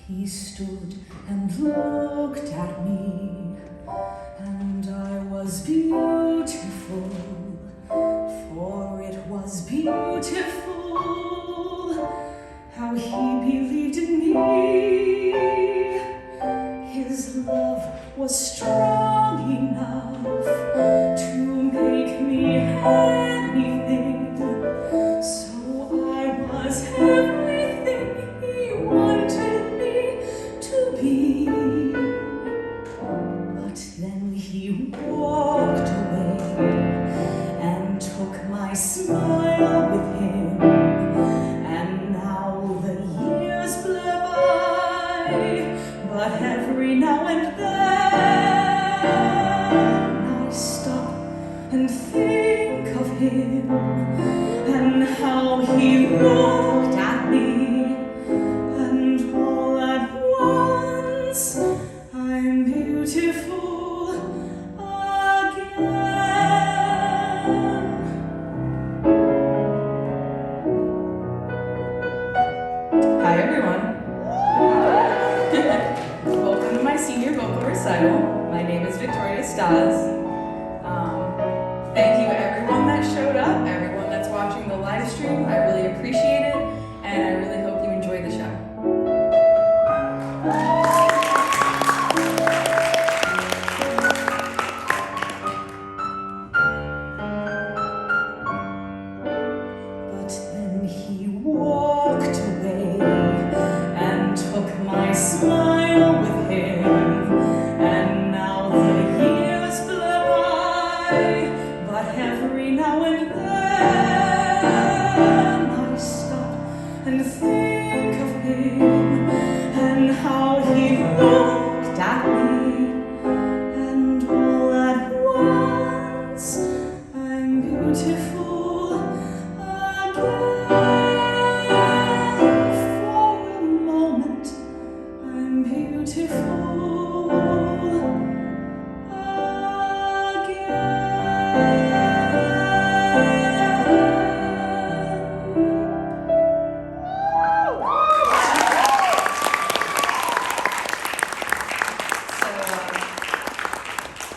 He stood and looked at me, and I was beautiful, for it was beautiful how he believed in me. His love was strong enough to make me anything, so I was everything he wanted me to be. But then he walked away and took my smile with him, and now the years blur by, but every now and then I stop and think of him and how he looked at me, and all at once I'm beautiful again. Hi everyone. Welcome to my senior vocal recital. My name is Staas. Thank you everyone that showed up, everyone that's watching the live stream. I really appreciate it, and I really hope you enjoy the show. But then he walked away and took my smile with him, and now the years blur by, but every now and then I stop and think of him and how he looked at me, and all at once I'm beautiful again. For a moment I'm beautiful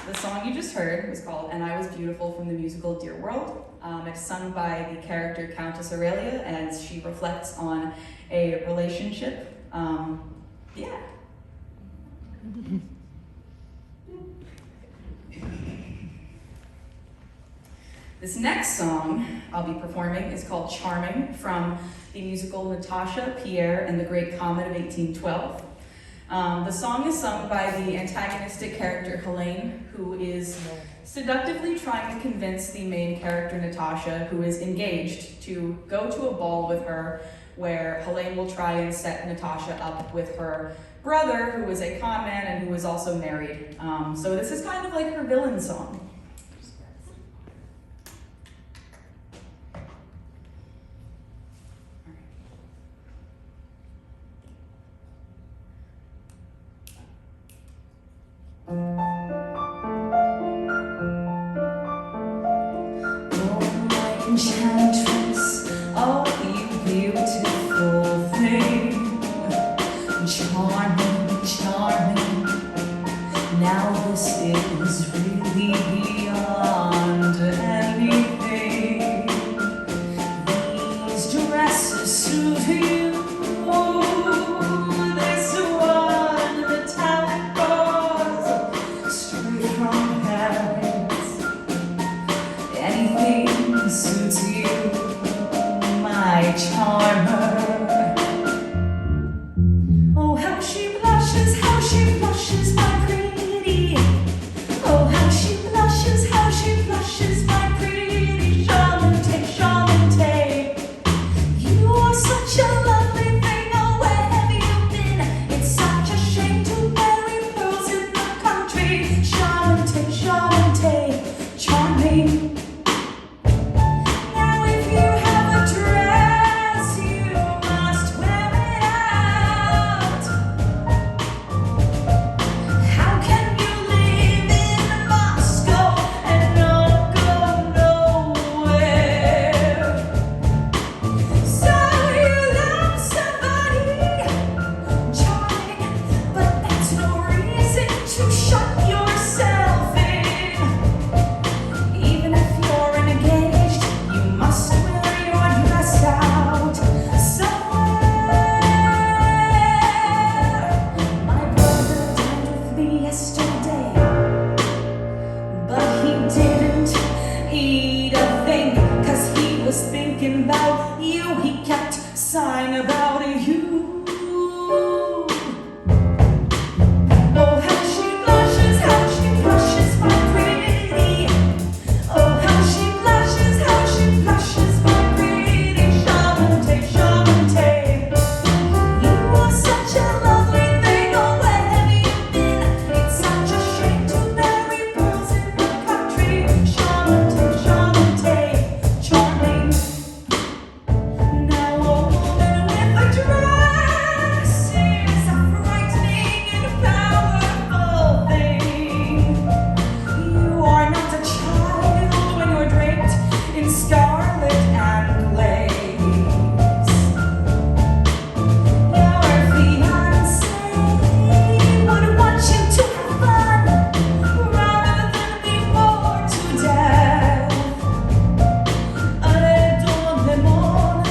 The song you just heard was called "And I Was Beautiful" from the musical Dear World. It's sung by the character Countess Aurelia as she reflects on a relationship. Yeah. This next song I'll be performing is called Charming from the musical Natasha, Pierre, and the Great Comet of 1812. The song is sung by the antagonistic character Helene, who is seductively trying to convince the main character Natasha, who is engaged, to go to a ball with her where Helene will try and set Natasha up with her brother, who is a con man and who is also married. So this is kind of like her villain song. Enchantress, oh you beautiful thing, charming, charming, now this is really beyond anything. These dresses suit you, this one metallic gauze, straight from Paris, anything suits you, my charmer. Oh, how she blushes, my pretty. Oh, how she blushes, my pretty. Charmante, charmante. You are such a lovely thing, oh, where have you been? It's such a shame to bury pearls in the country. Charmante, charmante, charming. Now if you have a dress you about you, he kept sighing about you. Oh, how she blushes, my pretty. Oh, how she blushes, my pretty. Charmante, charmante. You are such a lovely thing, oh, where have you been? It's such a shame to marry girls in the country. Charmante, charmante, charming. Now a woman with a dress is a frightening and powerful thing. You are not a child when you're draped in scarlet and lace. Your fiancé would want you to have fun rather than be bored to death. Allez dans le monde,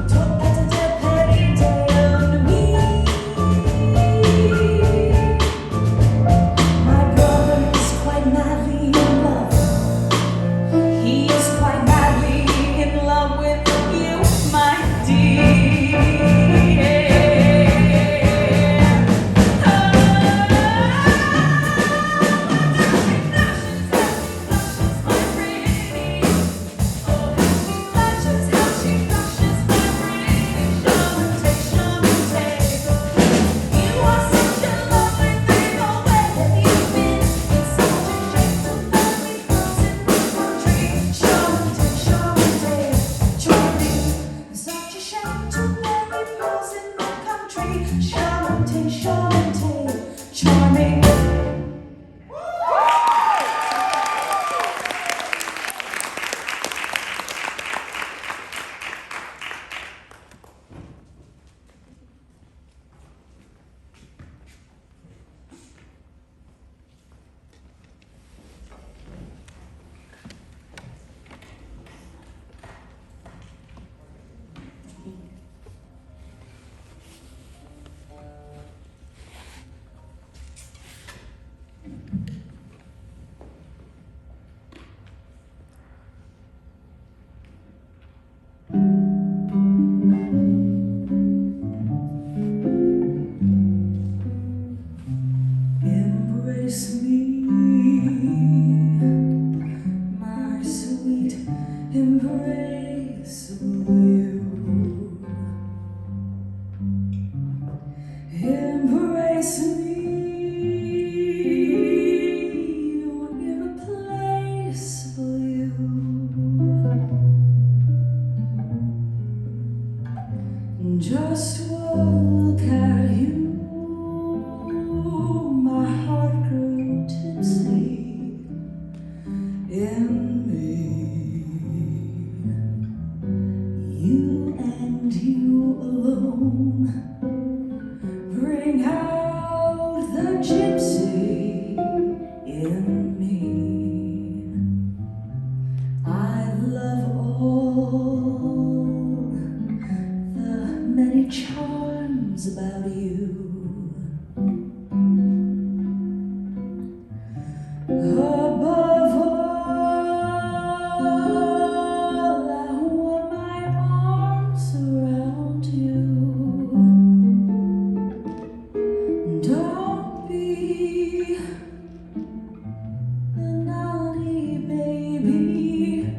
toccate de perite ennui. My brother is quite madly in love. He is quite madly in love with you, my dear. Charming. Embrace me, my sweet embraceable you. Embrace me, your irreplaceable you. Just look at you. My heart grew tipsy in me. You and you alone bring out the gypsy in me. I love all the many charms about you. Above all, I want my arms around you. Don't be a naughty baby.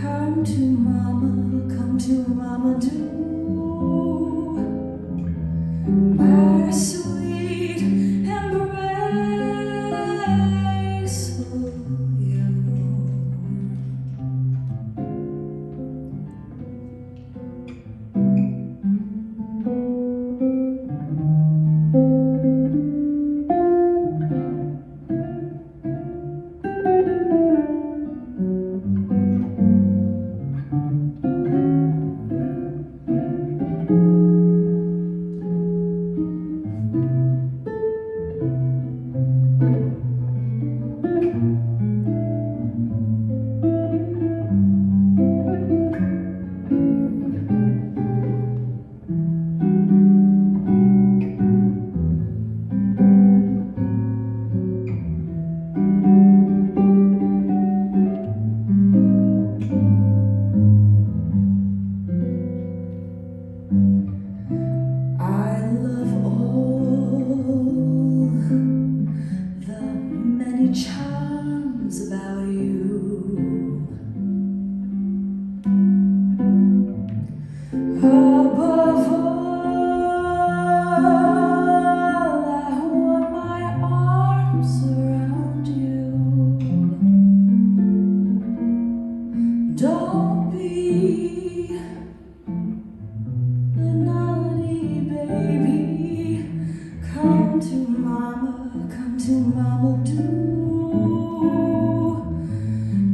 Come to mama, do. My sweet embraceable you. Above all, I want my arms around you. Don't be a naughty baby. Come to mama, do.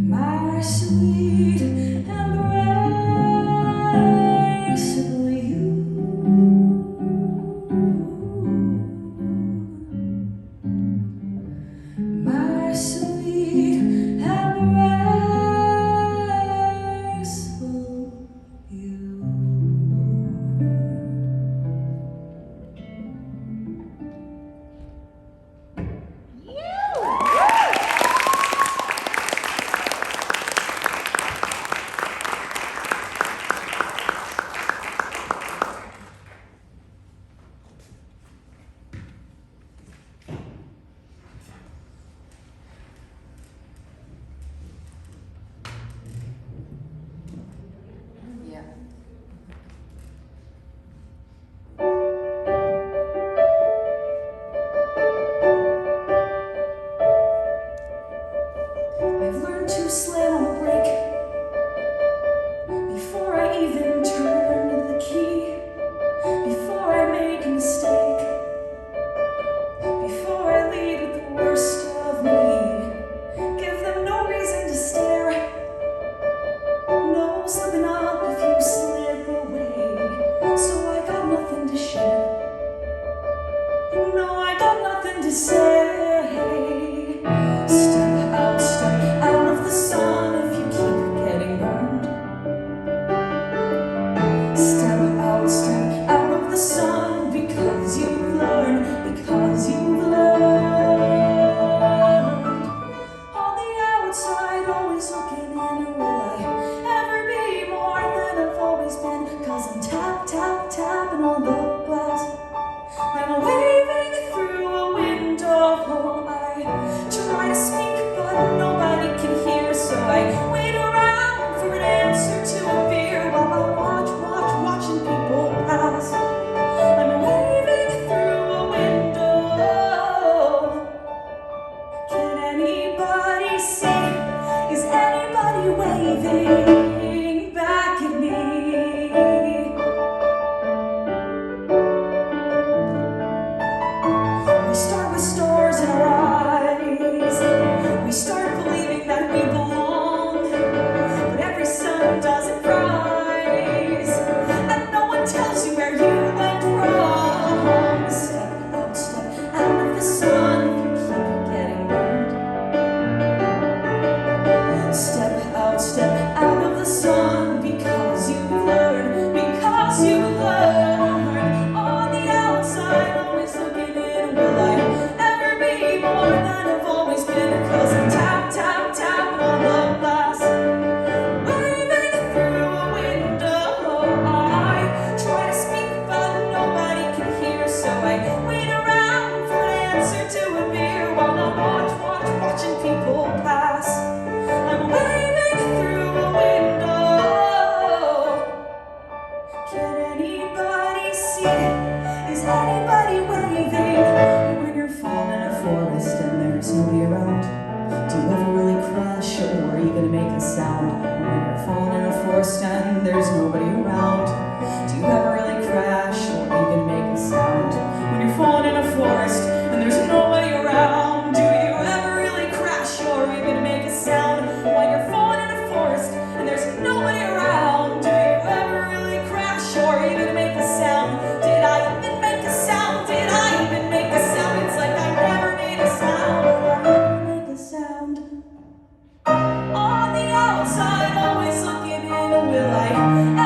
My sweet embraceable you. My sweet embraceable you. I've learned to slam on the brake before I even turn the key, before I make a mistake, before I lead with the worst of me. Give them no reason to stare, no slipping up if you slip away. So I got nothing to share, no, I got nothing to say. Step out of the sun if you keep getting burned. Step out of the sun because you've learned, On the outside, always looking in, will I ever be more than I've always been? 'Cause I'm tapping on the glass. I'm waving through a window. I try to speak, but nobody can hear, so I wait around for an answer to appear while I watching people pass. I'm waving through a window. Can anybody see? Is anybody waving back at me? We start with stars in our eyes. We start believing that we belong, but every sun doesn't rise, and no one tells you where you went wrong. Step out of the sun if you keep getting burned. Step out of the sun because you've learned, On the outside, always looking in, will I ever be more than I've always been? 'Cause I'm tapping on the glass, waving through a window. I try to speak, but nobody can hear, so I wait around for an answer to appear while I watching people pass. I'm waving through a window. Can anybody see? Is anybody waving? When you're falling in a forest and there's nobody around, do you ever really crash or even make a sound? When you're falling in a forest and there's nobody around, do you ever really crash or even make a sound? When you're falling in a forest and there's nobody around, do you ever really crash or even make a sound? When you're falling in a forest and there's nobody around, do you ever really crash or even make a sound? Did I even make a sound? Did I even make a sound? It's like I never made a sound. Make a sound. On the outside, always looking in, will I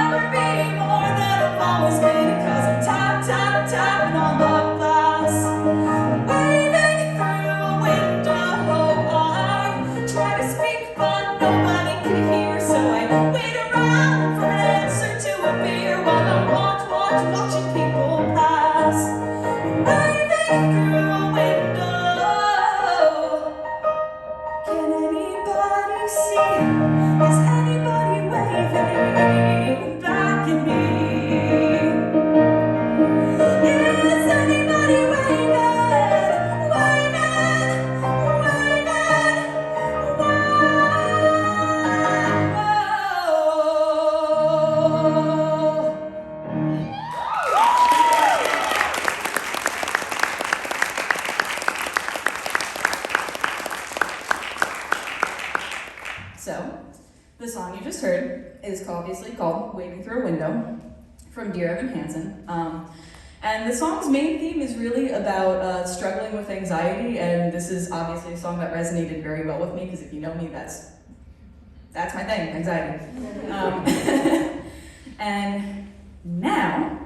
ever be more than I've always been? 'Cause I'm tapping on the glass, waving through a window. I try to speak, but nobody can hear, so I wait around for an answer to appear while I watch obviously called Waving Through a Window from Dear Evan Hansen. And the song's main theme is really about struggling with anxiety, and this is obviously a song that resonated very well with me, because if you know me, that's my thing, anxiety. And now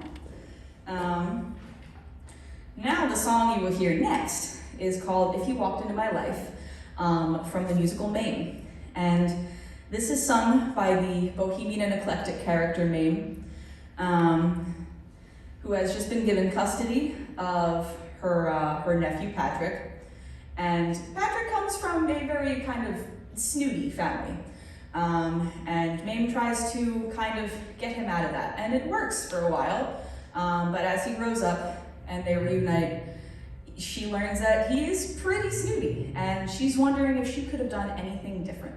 the song you will hear next is called If You Walked Into My Life, from the musical Mame. And this is sung by the bohemian and eclectic character Mame, who has just been given custody of her nephew Patrick. And Patrick comes from a very kind of snooty family. And Mame tries to kind of get him out of that, and it works for a while. But as he grows up and they reunite, she learns that he is pretty snooty, and she's wondering if she could have done anything differently.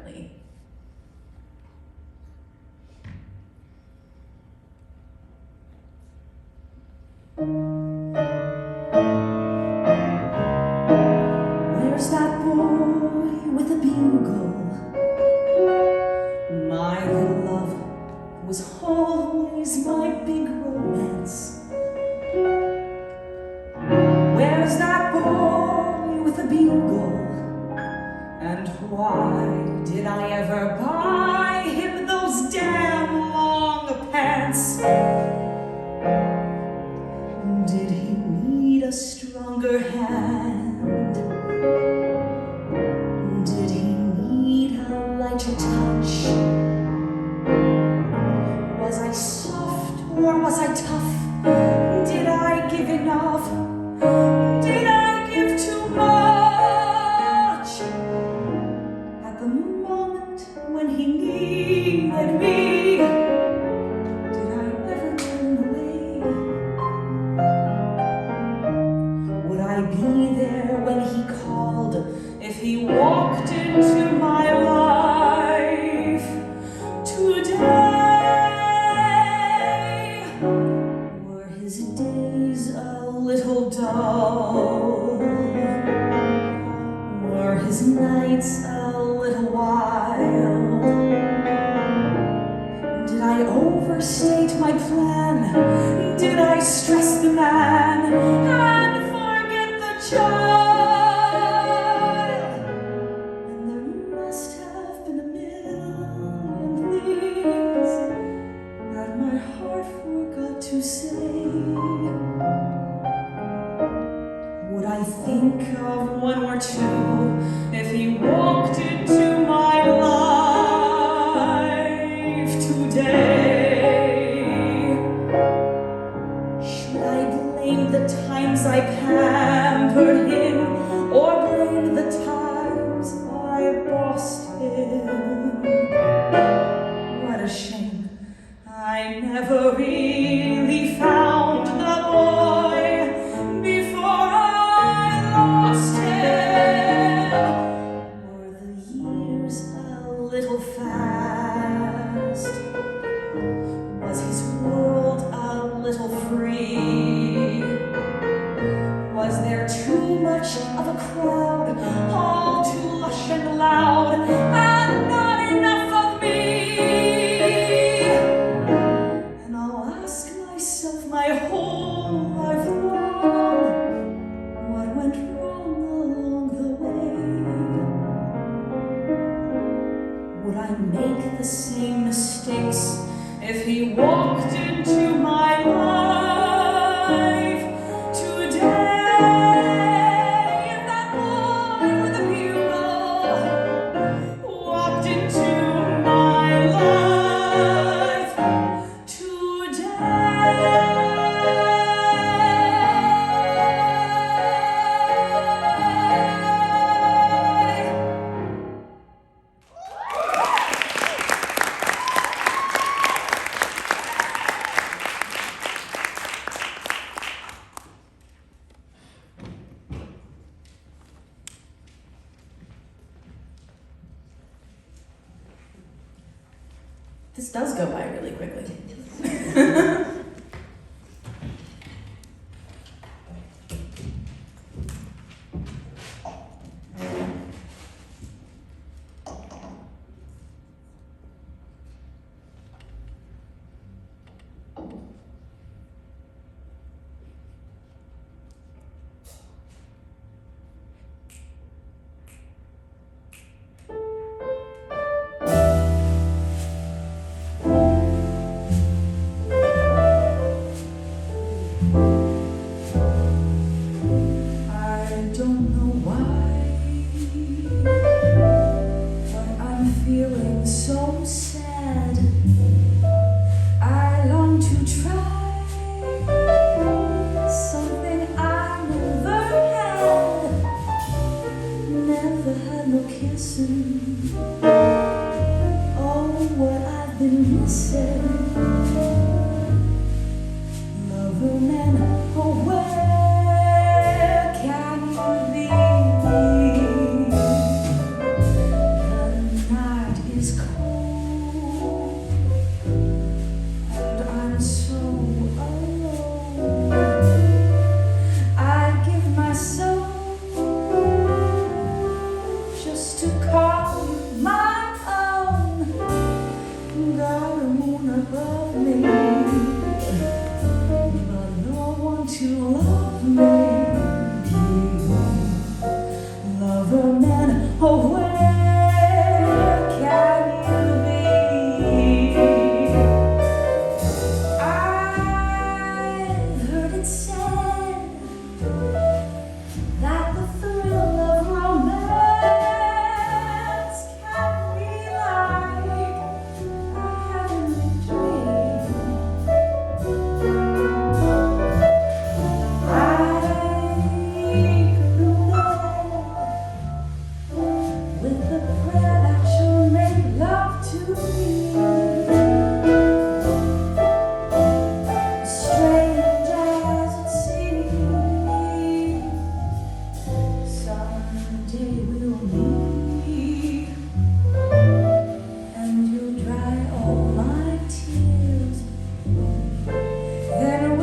Where's that boy with a bugle? My little love was always my big romance. Where's that boy with a bugle? And why did I ever buy him those damn long pants? Did he need a stronger hand? Did he need a lighter touch? Was I soft or was I tough? Did I give enough? Did I give too much? At the moment when he needed me, did I ever turn away? Would I be there when he called if he walked into my life today? Were his days a little dull? Were his nights a little wild? Did I overstate my plan? Did I stress the man and forget the child? And there must have been a million things that my heart forgot to say. Would I think of one or two if he walked into my life today? Should I blame the times I pampered him, or blame the times I bossed him? What a shame, I never really found the boy before I lost him. Were the years a little fast? Was his world a little free? Was there too much of a crowd, all too lush and loud, and not enough of me? And I'll ask myself my whole life long, what went wrong along the way? Would I make the same mistakes if he walked into my life today? If that boy with a bugle walked into my life today. This does go by really quickly.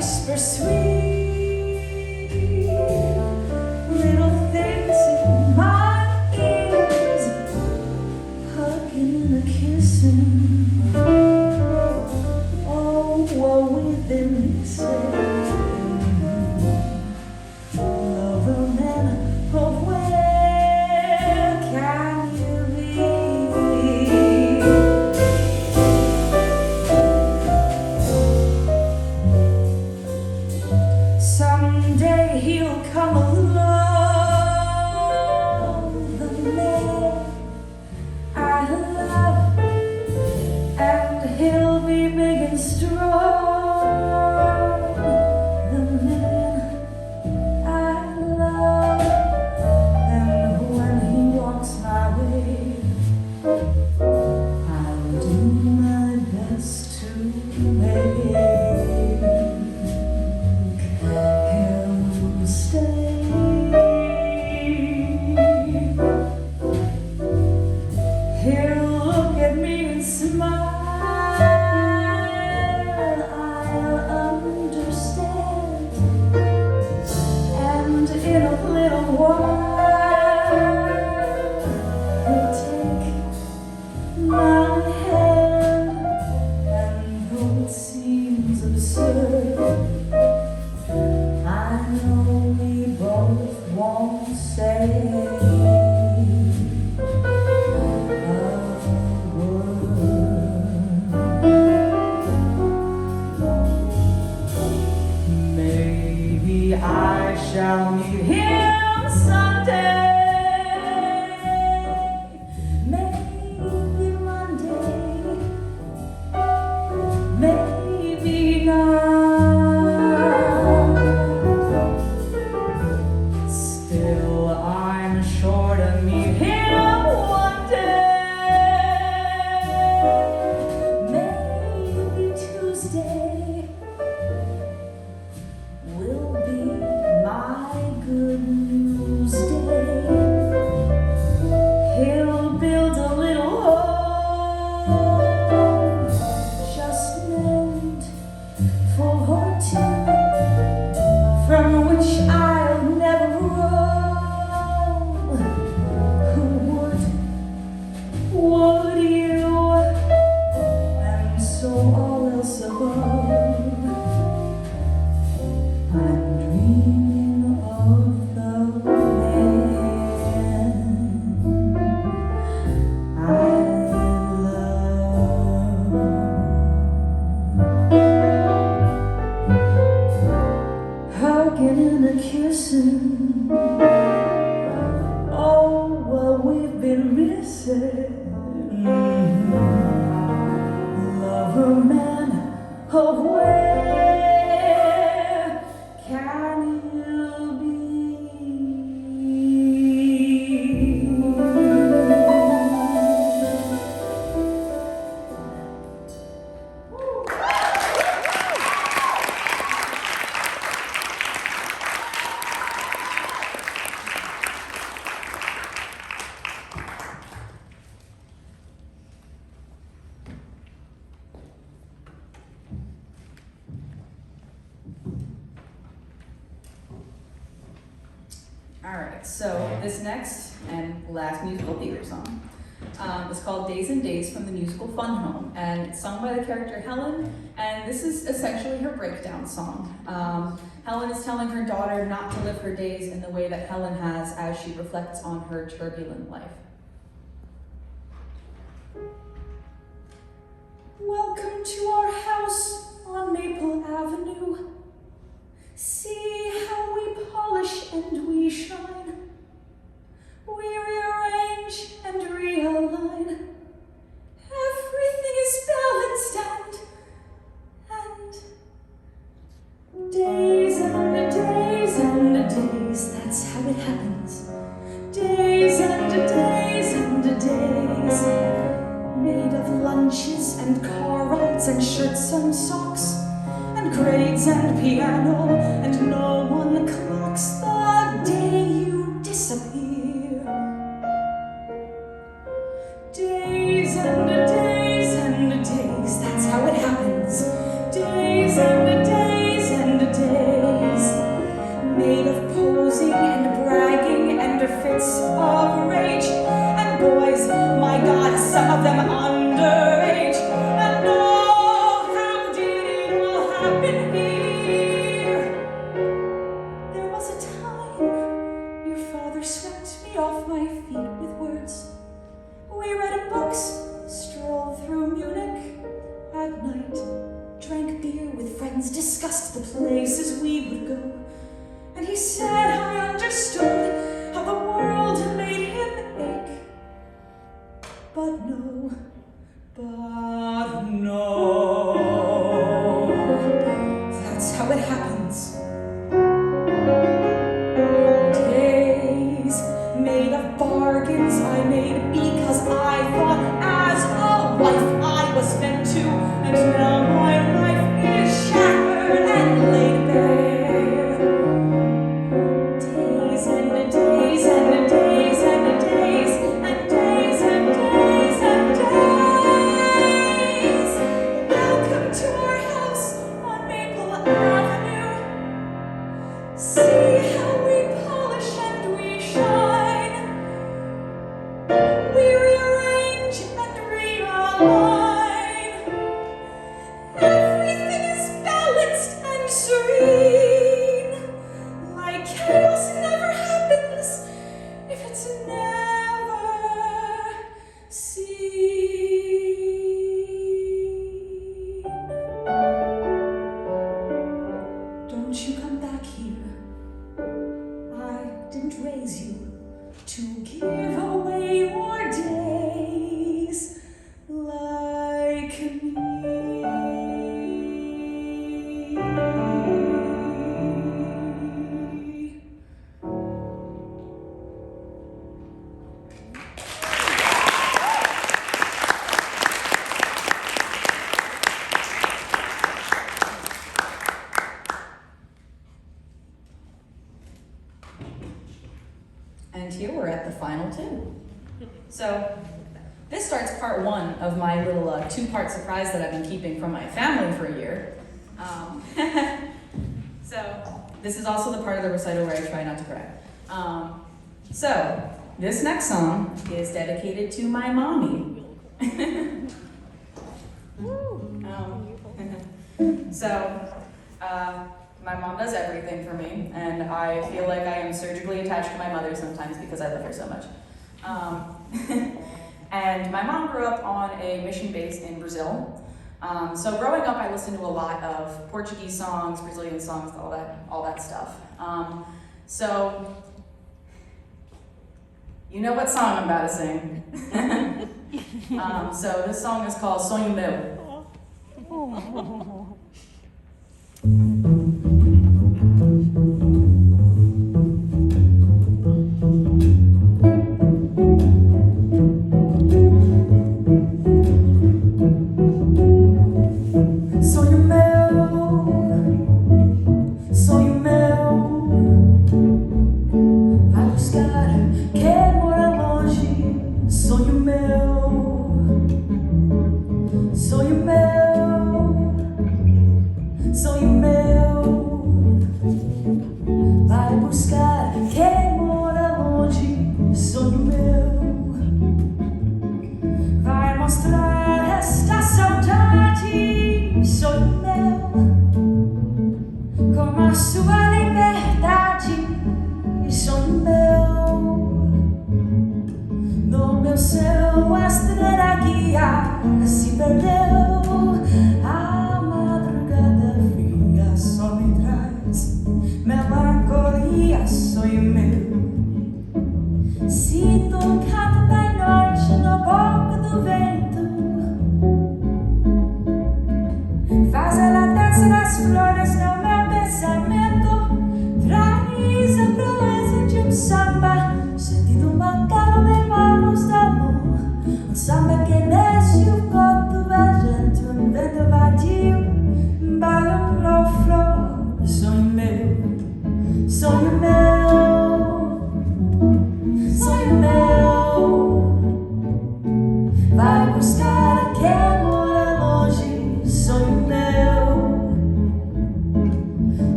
whisper sweet little things in my ears, hugging and a kissing. Oh, what we've been missing. Lover man, oh, where can you be? Someday he'll come along, the man I love, and he'll be big and strong, the man I love. And when he walks my way, I'll do my best to make him stay. He'll look at me and smile, I'll understand, and in a little while he'll take my hand. And though it seems absurd, I know we both won't say a word. Maybe I shall meet him someday. Maybe Monday, maybe not. Still, I'm sure to meet him one day. Maybe Tuesday will be my good news day. He'll build a little home just meant for her two, from which I'll never roam. Who would you? And so all else above, I'm dreaming of the man I love. Hugging and a kissing, oh, what we've been missing. Lover man, oh, where can you be? All right, so this next and last musical theater song is called Days and Days from the musical Sonho, and it's sung by the character Helen, and this is essentially her breakdown song. Helen is telling her daughter not to live her days in the way that Helen has as she reflects on her turbulent life. Welcome to our house on Maple Avenue. See how we polish and we shine. We rearrange and realign. Everything is balanced and days and days and days, that's how it happens. Days and days and days, made of lunches and car rides and shirts and socks and grades and piano, and no one clocks the day you disappear. Days and days and days, that's how it happens. Days and days and discussed the places we would go, and he said I understood how the world had made him ache. But no, that's how it happens. Days made of bargains I made because I thought as a wife I was meant to, and now my life is shattered and laid bare. Days and days and days and days and days and days and days. Welcome to our house on Maple Avenue. See how we polish and we shine. We rearrange and realign. Everything is balanced and serene. Like chaos never happens if it's never seen. Don't you come back here. I didn't raise you to give away your days like me. And here we're at the final two. So this starts part one of my little two-part surprise that I've been keeping from my family for a year. So this is also the part of the recital where I try not to cry. So this next song is dedicated to my mommy. My mom does everything for me, and I feel like I am surgically attached to my mother sometimes because I love her so much. And my mom grew up on a mission base in Brazil. So growing up, I listened to a lot of Portuguese songs, Brazilian songs, all that stuff. So you know what song I'm about to sing. So this song is called Sonho Meu.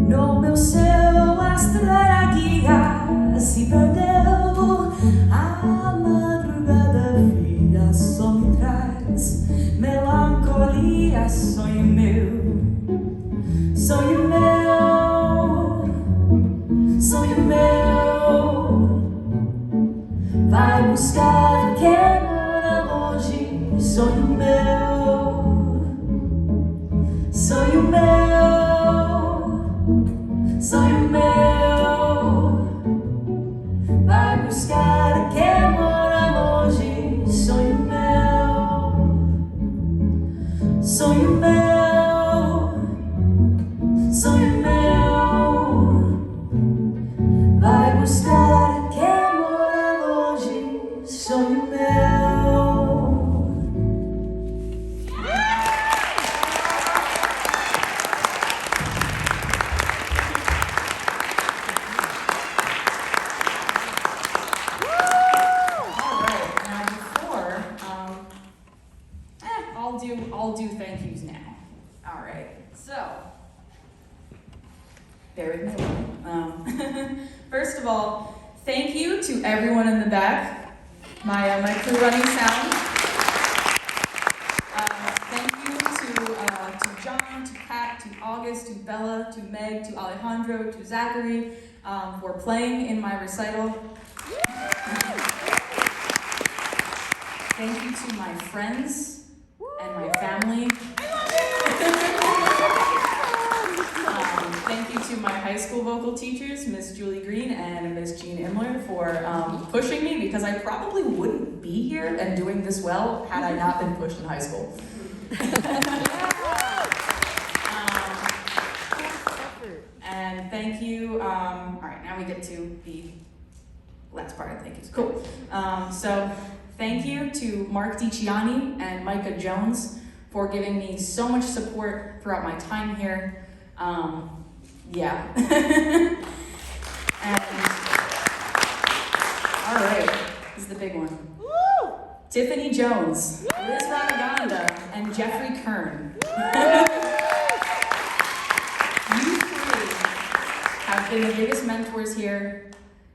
No meu céu, a estrela sonho meu vai buscar quem mora longe. Sonho meu, sonho meu, sonho meu vai buscar quem mora longe. Sonho meu, sonho meu, sonho meu vai buscar quem mora longe. Sonho meu. I'll do thank yous now. All right, so bear with me. First of all, thank you to everyone in the back, my crew running sound. Thank you to John, to Pat, to August, to Bella, to Meg, to Alejandro, to Zachary for playing in my recital. Thank you to my friends and my family. Thank you to my high school vocal teachers, Miss Julie Green and Miss Jean Imler, for pushing me, because I probably wouldn't be here and doing this well had I not been pushed in high school. And thank you. All right, now we get to the last part of thank yous. Cool. So thank you to Mark DiCiani and Micah Jones for giving me so much support throughout my time here. Yeah. And, all right, this is the big one. Woo! Tiffany Jones, Liz Radaganda, and Jeffrey Kern. You three have been the biggest mentors here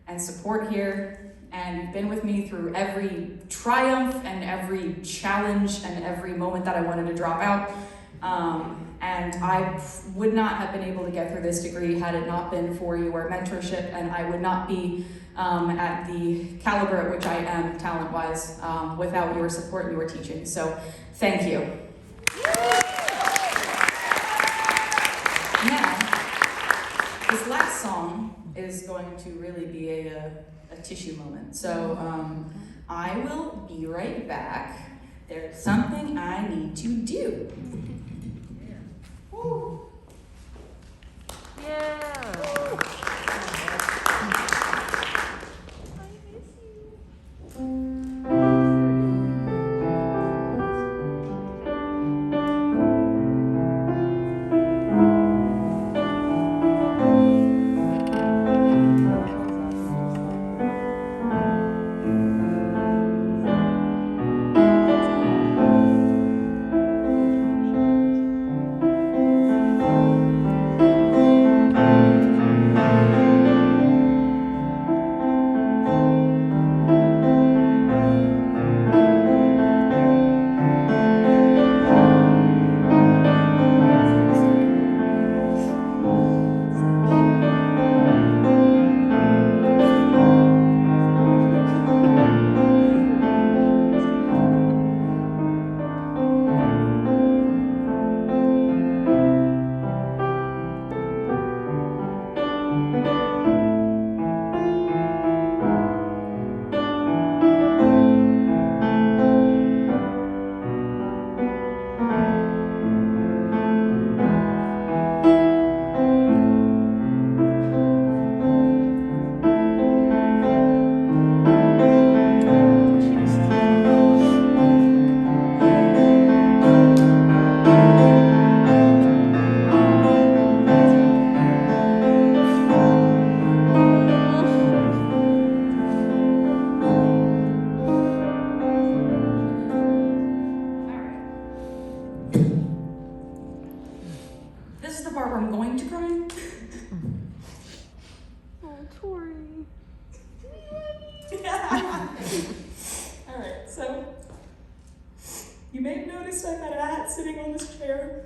and support here, and you've been with me through every triumph and every challenge and every moment that I wanted to drop out. And I would not have been able to get through this degree had it not been for your mentorship, and I would not be at the caliber at which I am talent-wise without your support and your teaching. So thank you. Now, this last song is going to really be a tissue moment. So I will be right back. There's something I need to do. Woo. Yeah. I miss you. Alright, so you may have noticed I've had a hat sitting on this chair.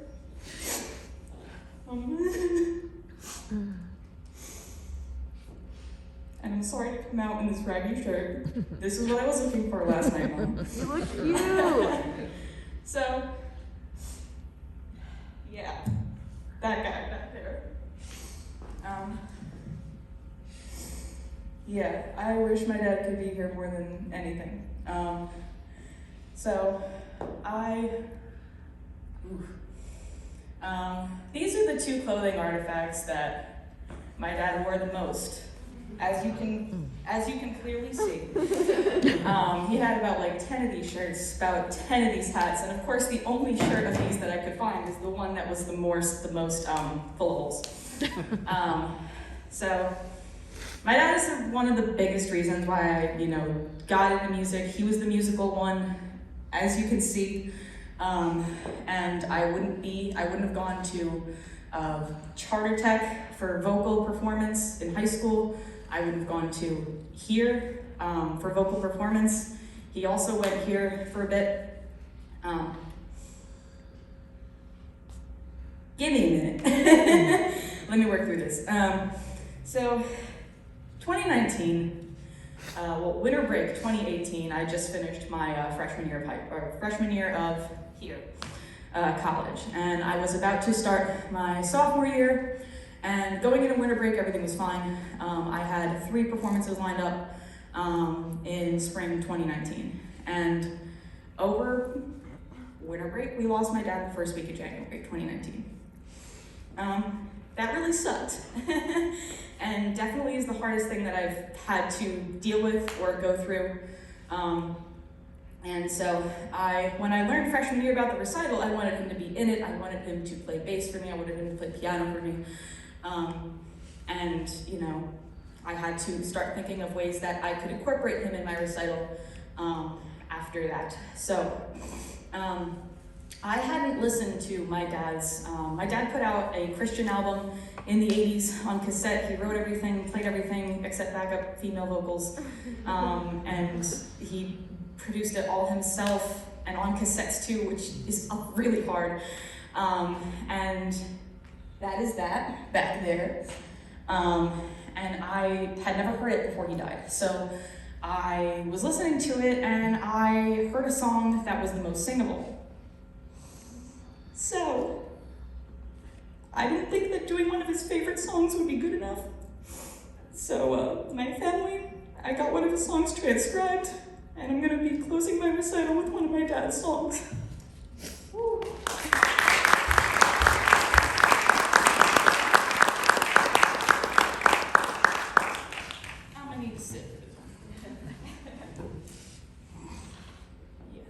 and I'm sorry to come out in this raggy shirt. This is what I was looking for last night, Mom. You look cute. So, yeah, that guy back there. Yeah, I wish my dad could be here more than anything. These are the two clothing artifacts that my dad wore the most, as you can clearly see. He had about like 10 of these shirts, about 10 of these hats, and of course the only shirt of these that I could find is the one that was the most full of holes. So my dad is one of the biggest reasons why I, got into music. He was the musical one, as you can see. And I wouldn't have gone to Charter Tech for vocal performance in high school. I would have gone to here for vocal performance. He also went here for a bit. Give me a minute. Let me work through this. So 2019, winter break 2018, I just finished my freshman year of college, and I was about to start my sophomore year. And going into winter break, everything was fine. I had 3 performances lined up in spring 2019, and over winter break, we lost my dad the first week of January 2019. That really sucked. And definitely is the hardest thing that I've had to deal with or go through. And so when I learned freshman year about the recital, I wanted him to be in it. I wanted him to play bass for me. I wanted him to play piano for me. And I had to start thinking of ways that I could incorporate him in my recital after that. So I hadn't listened to my dad's, my dad put out a Christian album in the 80s on cassette. He wrote everything, played everything except backup female vocals. And he produced it all himself and on cassettes too, which is really hard. And that is that back there. And I had never heard it before he died. So I was listening to it and I heard a song that was the most singable. So I didn't think that doing one of his favorite songs would be good enough. So my family, I got one of his songs transcribed, and I'm gonna be closing my recital with one of my dad's songs. Woo. I'm gonna need to sit for this one. Yeah.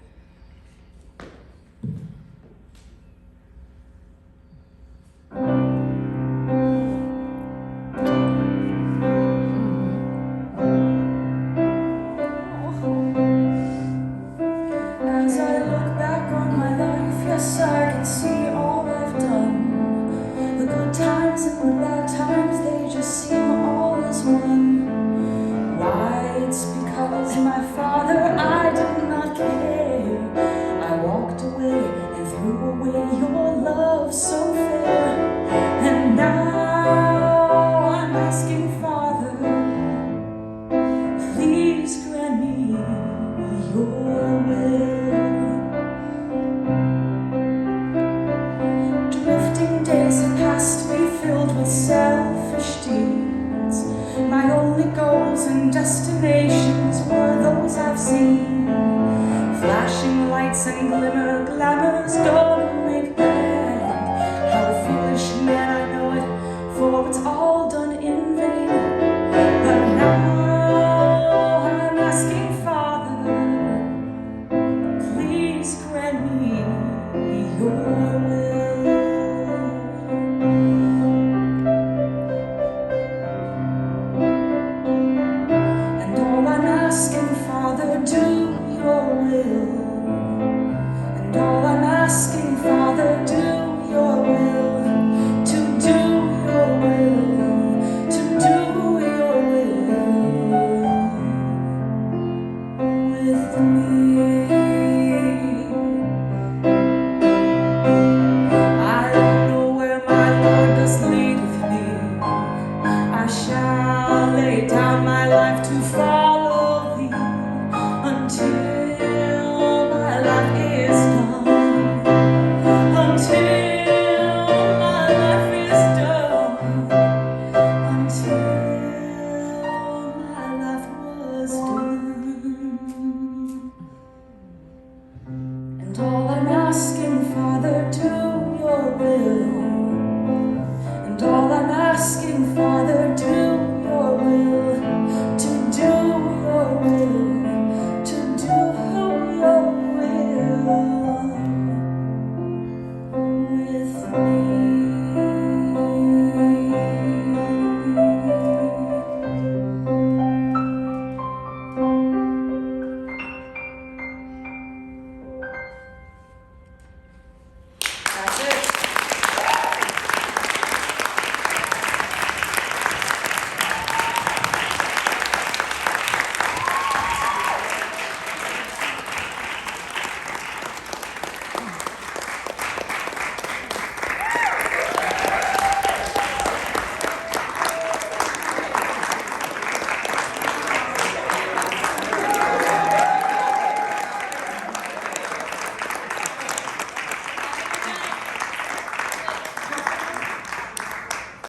As I look back on my life, yes, I can see all I've done. The good times and the bad times, they just seem all as one. Why? It's because my father, I did not care. I walked away and threw away your love so fair. And now I'm asking, Father, please grant me your will. Drifting days have passed me filled with selfish deeds. My only goals and destinations were those I've seen. Flashing lights and glamours gonna make bad. How a foolish man, I know it, for it's all done in vain. But now I'm asking, Father, please grant me your will. And all I'm asking, Father, do your will. And all I'm asking, Father, do your will. To do your will. To do your will with me. I don't know where my Lord does lead with me. I shall lay down my life to fight.